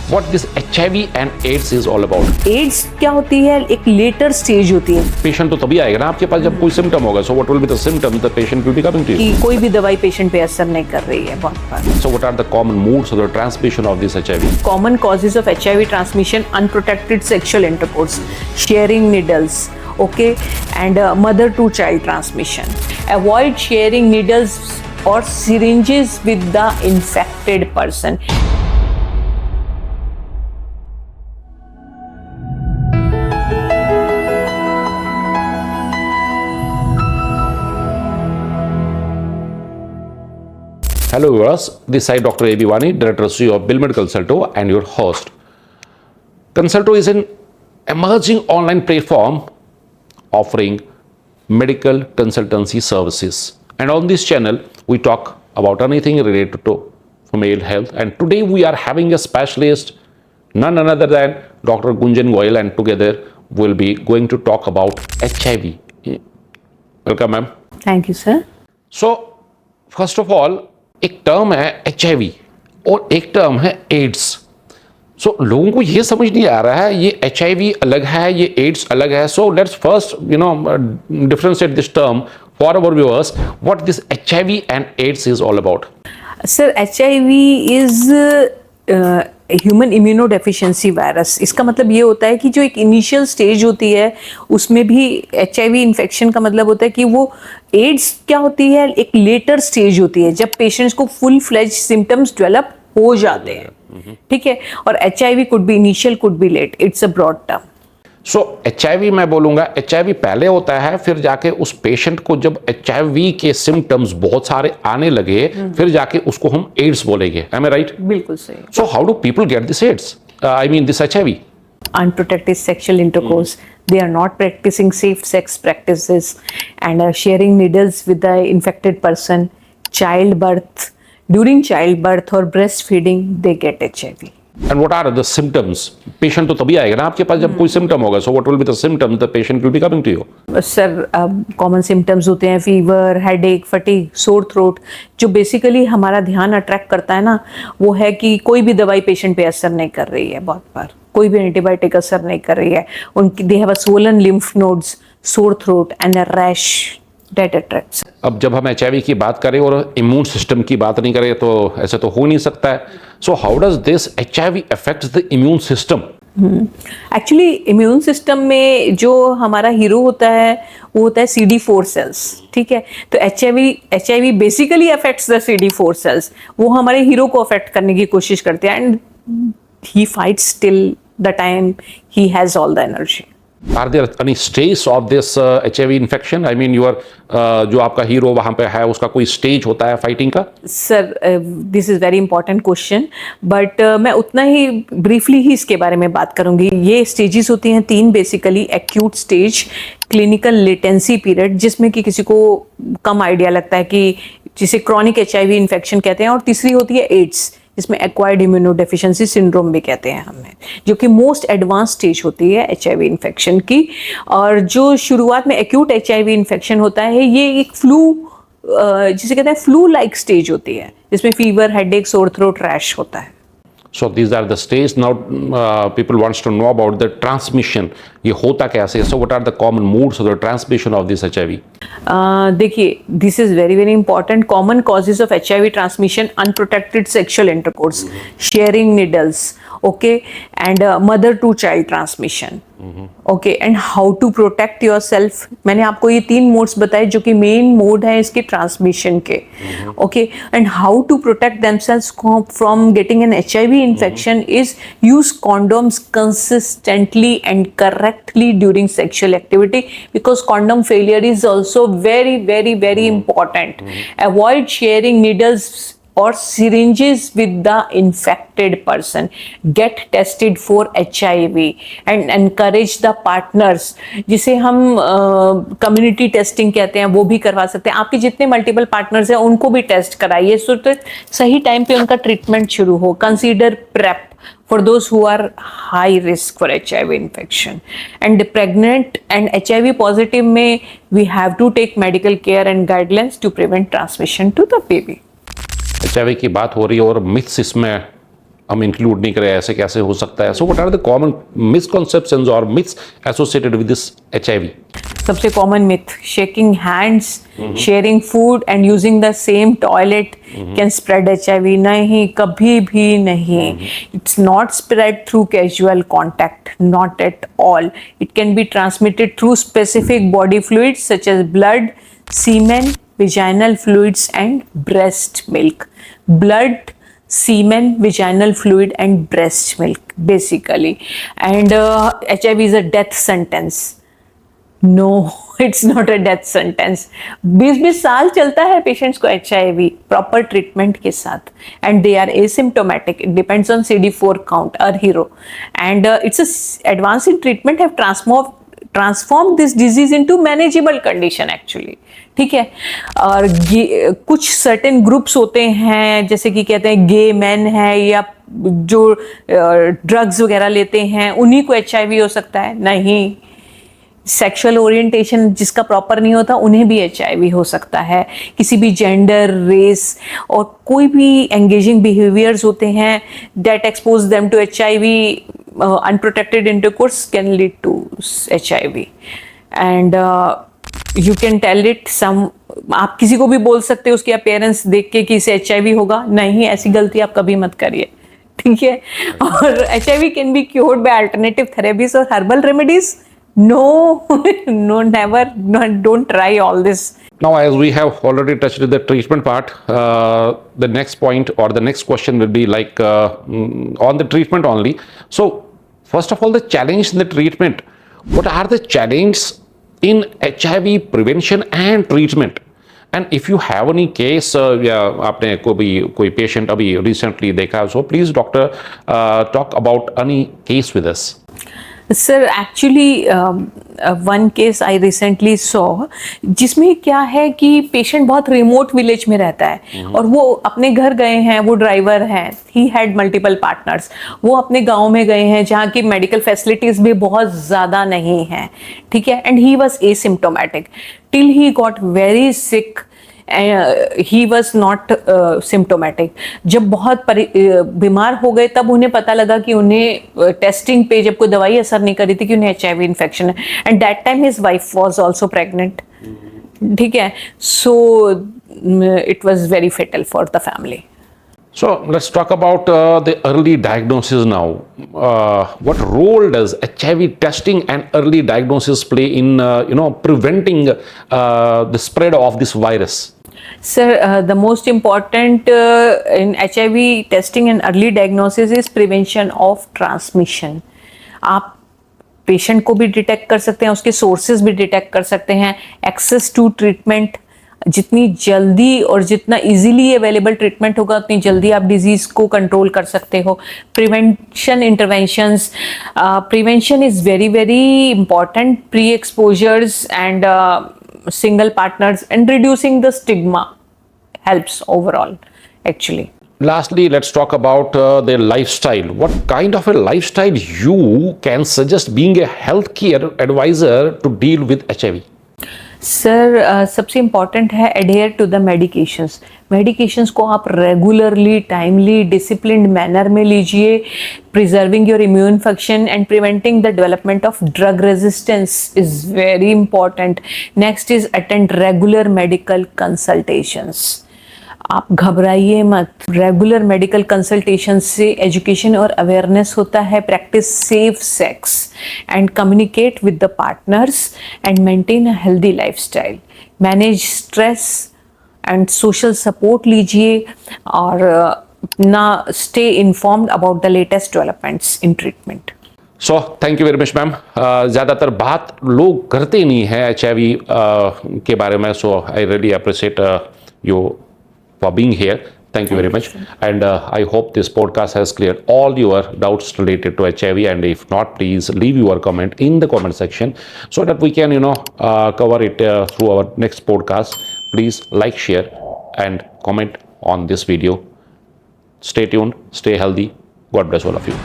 what this HIV and AIDS is all about. AIDS क्या होती है? एक लेटर स्टेज होती है पेशेंट तो तभी आएगा ना आपके पास जब कोई सिम्टम होगा. So what will be the symptoms the patient will be coming to you? कि कोई भी दवाई पेशेंट पे असर नहीं कर रही है बहुत बार. So what are the common modes of the transmission of this HIV? Common causes of HIV transmission: unprotected sexual intercourse, sharing needles, okay, and mother to child transmission. Avoid sharing needles or syringes with the infected person. Hello viewers, this is Dr. A.B. Vani, Director CEO of Billmed Consulto and your host. Consulto is an emerging online platform offering medical consultancy services. And on this channel, we talk about anything related to female health. And today we are having a specialist, none other than Dr. Gunjan Goyal, and together we'll be going to talk about HIV. Welcome, ma'am. Thank you, sir. So, first of all, एक term है HIV और एक term है ads. सो लोगों को ये समझ नहीं आ रहा है ये HIV अलग है, ये एड्स अलग है. So let's first differentiate this term for our viewers. What this HIV and AIDS is all about? Sir, HIV is human immunodeficiency virus. इसका मतलब ये होता है कि जो एक इनिशियल स्टेज होती है उसमें भी HIV इन्फेक्शन का मतलब होता है कि वो एड्स क्या होती है? एक लेटर स्टेज होती है जब पेशेंट्स को फुल फ्लेज सिम्टम्स डेवलप हो जाते हैं. ठीक है. और HIV could be initial, could be late. It's a broad term. So HIV मैं बोलूँगा HIV पहले होता है, फिर जाके उस पेशेंट को जब HIV के सिम्टम्स बहुत सारे आने लगे फिर जाके उसको हम एड्स बोलेंगे. Am I right? बिल्कुल सही. So how do people get this AIDS? I mean this HIV? Unprotected sexual intercourse. They are not practicing safe sex practices and are sharing needles with the infected person. Childbirth. During childbirth or breastfeeding, they get HIV. And what are the symptoms? Patient तो तभी आएगा ना आपके पास जब कोई symptom होगा. So what will be the symptoms the patient will be coming to you? Sir, common symptoms होते हैं fever, headache, fatigue, sore throat. जो बेसिकली हमारा ध्यान अट्रैक्ट करता है ना वो है कि कोई भी दवाई पेशेंट पे असर नहीं कर रही है. बहुत बार कोई भी एंटीबायोटिक असर नहीं कर रही है. उनकी they have a swollen lymph nodes, sore throat and a rash that attracts. अब जब हम HIV की बात करें और इम्यून सिस्टम की बात नहीं करें तो ऐसे तो हो नहीं सकता है. So how does this HIV affects the immune system? Actually immune system में जो हमारा हीरो होता है वो होता है CD4 सेल्स. ठीक है. तो HIV basically affects the CD4 cells. वो हमारे हीरो को अफेक्ट करने की कोशिश करते हैं and he fights till the time he has all the energy. Are there any stages of this HIV infection? I mean, जो आपका हीरो वहाँ पे है उसका कोई स्टेज होता है फाइटिंग का? Sir, this is very important question but मैं उतना ही ब्रीफली ही इसके बारे में बात करूँगी. ये स्टेजेस होती हैं 3 basically. Acute stage, clinical latency period जिसमें कि किसी को कम आइडिया लगता है कि जिसे क्रॉनिक HIV इन्फेक्शन कहते हैं, और तीसरी होती है एड्स जिसमें एक्वायर्ड इम्यूनोडेफिशिएंसी सिंड्रोम भी कहते हैं हमें, जो कि मोस्ट एडवांस स्टेज होती है HIV इन्फेक्शन की. और जो शुरुआत में एक्यूट HIV इन्फेक्शन होता है ये एक फ्लू जिसे कहते हैं फ्लू लाइक स्टेज होती है जिसमें fever, headache, sore throat, rash होता है. So these are the stages. Now people wants to know about the transmission. ये होता कैसे? So what are the common modes of the transmission of this HIV? देखिए, this is very very important. Common causes of HIV transmission: unprotected sexual intercourse, sharing needles, okay, and mother to child transmission. Okay. And how to protect yourself. मैंने आपको ये 3 modes बताए जो कि main mode है इसके transmission के. Okay. And how to protect themselves from getting an HIV infection is use condoms consistently and correctly during sexual activity because condom failure is also very very very important. Avoid sharing needles or syringes with the infected person. Get tested for HIV and encourage the partners, जिसे हम community testing कहते हैं, वो भी करवा सकते हैं. आपके जितने मल्टीपल पार्टनर्स हैं उनको भी टेस्ट कराइए सो तो सही टाइम पे उनका ट्रीटमेंट शुरू हो. Consider PrEP for those who are high risk for HIV infection. And pregnant and HIV positive में we have to take medical care and guidelines to prevent transmission to the baby. HIV की बात हो रही है और myths इसमें हम include नहीं करें, ऐसे कैसे हो सकता है? So what are the common misconceptions और myths associated with this HIV? सबसे common myth, shaking hands, sharing food and using the same toilet can spread HIV. नहीं, कभी भी नहीं. It's not spread through casual contact, not at all. It can be transmitted through specific body fluids such as blood, semen, vaginal fluids and breast milk. Blood, semen, vaginal fluid and breast milk basically. And HIV is a death sentence. No, it's not a death sentence. 20-20 साल चलता है patients को HIV proper treatment के साथ, and they are asymptomatic. It depends on CD4 count, uh hero, and it's advance in treatment have transform this disease into manageable condition actually. ठीक है. और कुछ सर्टेन ग्रुप्स होते हैं, जैसे कि कहते हैं गे मैन है या जो ड्रग्स वगैरह लेते हैं, उन्हीं को HIV हो सकता है. नहीं, सेक्सुअल ओरिएंटेशन जिसका प्रॉपर नहीं होता उन्हें भी HIV हो सकता है. किसी भी जेंडर, रेस और कोई भी एंगेजिंग बिहेवियर्स होते हैं that expose them to HIV, unprotected intercourse can lead to HIV. And you can tell it some, आप किसी को भी बोल सकते हो उसके अपीयरेंस देख के कि इसे HIV होगा. नहीं, ऐसी गलती आप कभी मत करिए. ठीक है. और HIV can be cured by alternative therapies और herbal remedies. No, no, never. No, don't try all this. Now, as we have already touched the treatment part, the next point or the next question will be like on the treatment only. So, first of all, the challenge in the treatment. What are the challenges in HIV prevention and treatment? And if you have any case, आपने कोई patient अभी recently देखा, so please doctor talk about any case with us. Sir actually one case I recently saw, जिसमें क्या है कि patient बहुत remote village में रहता है और वो अपने घर गए हैं, वो ड्राइवर हैं, ही हैड मल्टीपल पार्टनर्स. वो अपने गांव में गए हैं जहाँ की मेडिकल फैसिलिटीज भी बहुत ज़्यादा नहीं हैं. ठीक है. And he was asymptomatic till he got very sick. He was not symptomatic. जब बहुत बीमार हो गए तब उन्हें पता लगा कि उन्हें टेस्टिंग पे जब कोई दवाई असर नहीं कर रही थी कि उन्हें HIV इन्फेक्शन है. And that time his wife was also pregnant. ठीक है. So it was very fatal for the family. So let's talk about the early diagnosis now. What role does HIV testing and early diagnosis play in preventing the spread of this virus? Sir, the most important in HIV testing and early diagnosis is prevention of transmission. आप patient को भी detect कर सकते हैं, उसके sources भी detect कर सकते हैं. एक्सेस टू ट्रीटमेंट, जितनी जल्दी और जितना इजीली अवेलेबल ट्रीटमेंट होगा उतनी जल्दी आप डिजीज को कंट्रोल कर सकते हो. Prevention interventions, prevention is very very important. Pre exposures and single partners and reducing the stigma helps overall actually. Lastly, let's talk about their lifestyle. What kind of a lifestyle you can suggest being a healthcare advisor to deal with HIV? Sir सबसे important है adhere to the medications. Medications को आप regularly, timely, disciplined manner में लीजिए. Preserving your immune function and preventing the development of drug resistance is very important. Next is attend regular medical consultations. आप घबराइए मत. Regular medical consultation से education और awareness होता है. Practice safe sex and communicate with the partners and maintain a healthy lifestyle. Manage stress and social support लीजिए और ना stay informed about the latest developments in treatment. So thank you very much ma'am. ज़्यादातर बात लोग करते नहीं हैं HIV के बारे में. So I really appreciate you for being here. Thank you very much. And I hope this podcast has cleared all your doubts related to HIV. And if not, please leave your comment in the comment section so that we can, cover it through our next podcast. Please like, share, and comment on this video. Stay tuned, stay healthy. God bless all of you.